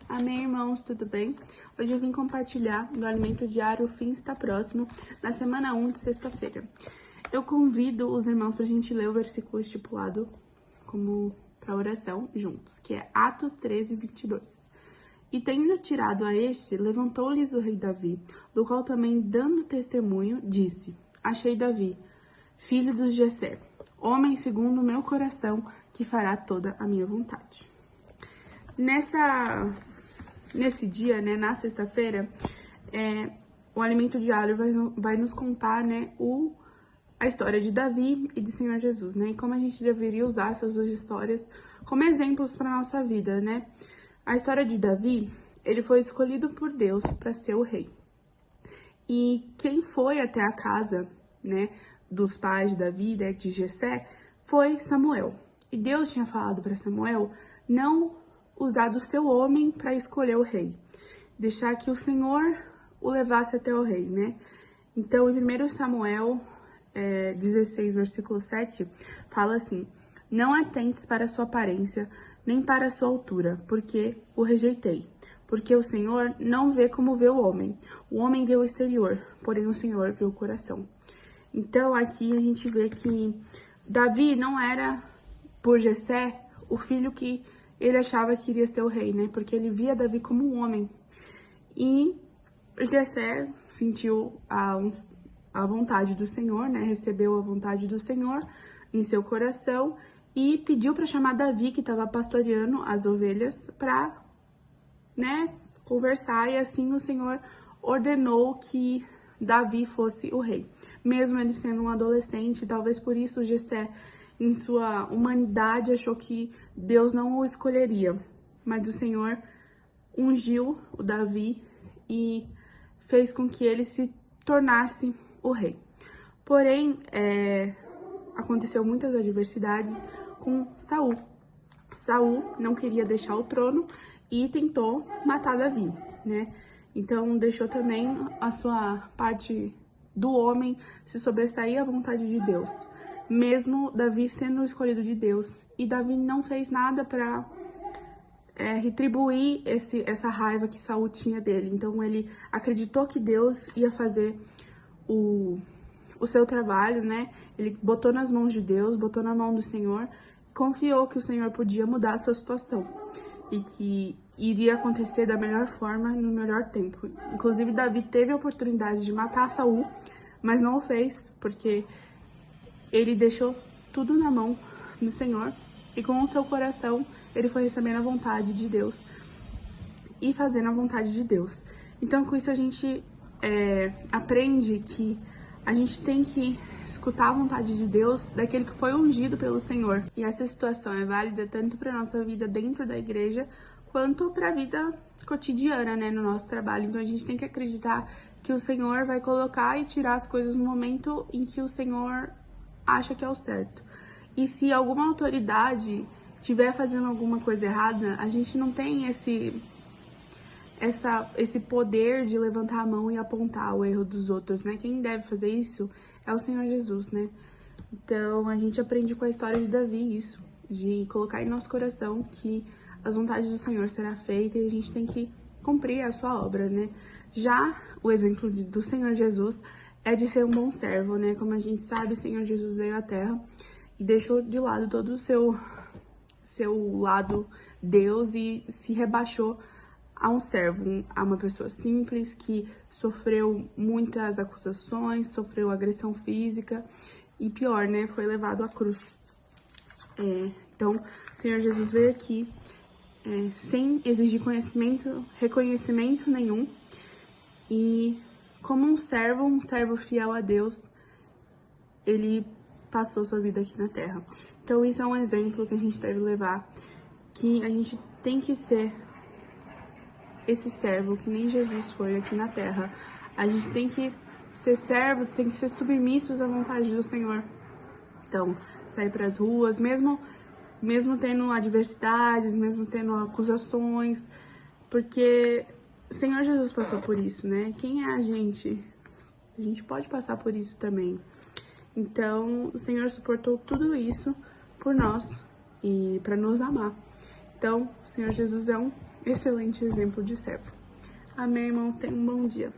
Amém, irmãos, tudo bem? Hoje eu vim compartilhar do alimento diário. O fim está próximo, na semana 1 de sexta-feira. Eu convido os irmãos para a gente ler o versículo estipulado como para oração juntos, que é Atos 13, 22. E tendo tirado a este, levantou-lhes o rei Davi, do qual também, dando testemunho, disse: Achei Davi, filho dos Jessé, homem segundo o meu coração, que fará toda a minha vontade. Nesse dia, né, na sexta-feira, o alimento diário vai nos contar, né, a história de Davi e de Senhor Jesus, né, e como a gente deveria usar essas duas histórias como exemplos para nossa vida, né. A história de Davi, ele foi escolhido por Deus para ser o rei. E quem foi até a casa, né, dos pais de Davi, né, de Jessé, foi Samuel. E Deus tinha falado para Samuel não usar do seu homem para escolher o rei, deixar que o Senhor o levasse até o rei, né? Então, em 1 Samuel 16, versículo 7, fala assim: Não atentes para a sua aparência, nem para a sua altura, porque o rejeitei. Porque o Senhor não vê como vê o homem vê o exterior, porém o Senhor vê o coração. Então, aqui a gente vê que Davi não era, por Jessé, o filho que ele achava que iria ser o rei, né? Porque ele via Davi como um homem. E Jessé sentiu a vontade do Senhor, né? Recebeu a vontade do Senhor em seu coração e pediu para chamar Davi, que estava pastoreando as ovelhas, para, né, conversar. E assim o Senhor ordenou que Davi fosse o rei, mesmo ele sendo um adolescente. Talvez por isso Jessé, em sua humanidade, achou que Deus não o escolheria, mas o Senhor ungiu o Davi e fez com que ele se tornasse o rei. Porém, aconteceu muitas adversidades com Saul. Saul não queria deixar o trono e tentou matar Davi, né? Então, deixou também a sua parte do homem se sobressair à vontade de Deus, mesmo Davi sendo o escolhido de Deus. E Davi não fez nada para retribuir essa raiva que Saul tinha dele. Então, ele acreditou que Deus ia fazer o seu trabalho, né? Ele botou nas mãos de Deus, botou na mão do Senhor, confiou que o Senhor podia mudar a sua situação e que iria acontecer da melhor forma, no melhor tempo. Inclusive, Davi teve a oportunidade de matar Saul, mas não o fez, porque ele deixou tudo na mão do Senhor e com o seu coração ele foi recebendo a vontade de Deus e fazendo a vontade de Deus. Então, com isso a gente aprende que a gente tem que escutar a vontade de Deus, daquele que foi ungido pelo Senhor. E essa situação é válida tanto para nossa vida dentro da igreja, quanto para a vida cotidiana, né, no nosso trabalho. Então, a gente tem que acreditar que o Senhor vai colocar e tirar as coisas no momento em que o Senhor acha que é o certo. E se alguma autoridade estiver fazendo alguma coisa errada, a gente não tem esse poder de levantar a mão e apontar o erro dos outros, né? Quem deve fazer isso é o Senhor Jesus, né? Então, a gente aprende com a história de Davi isso, de colocar em nosso coração que as vontades do Senhor será feita e a gente tem que cumprir a sua obra, né? Já o exemplo do Senhor Jesus é de ser um bom servo, né? Como a gente sabe, o Senhor Jesus veio à Terra e deixou de lado todo o seu lado Deus e se rebaixou a um servo, a uma pessoa simples que sofreu muitas acusações, sofreu agressão física e pior, né, foi levado à cruz. Então, o Senhor Jesus veio aqui sem exigir reconhecimento nenhum, e como um servo fiel a Deus, ele passou sua vida aqui na Terra. Então, isso é um exemplo que a gente deve levar, que a gente tem que ser esse servo que nem Jesus foi aqui na Terra. A gente tem que ser servo, tem que ser submissos à vontade do Senhor. Então, sair para as ruas, mesmo tendo adversidades, mesmo tendo acusações, porque o Senhor Jesus passou por isso, né? Quem é a gente? A gente pode passar por isso também. Então, o Senhor suportou tudo isso por nós e para nos amar. Então, o Senhor Jesus é um excelente exemplo de servo. Amém, irmãos? Tenham um bom dia.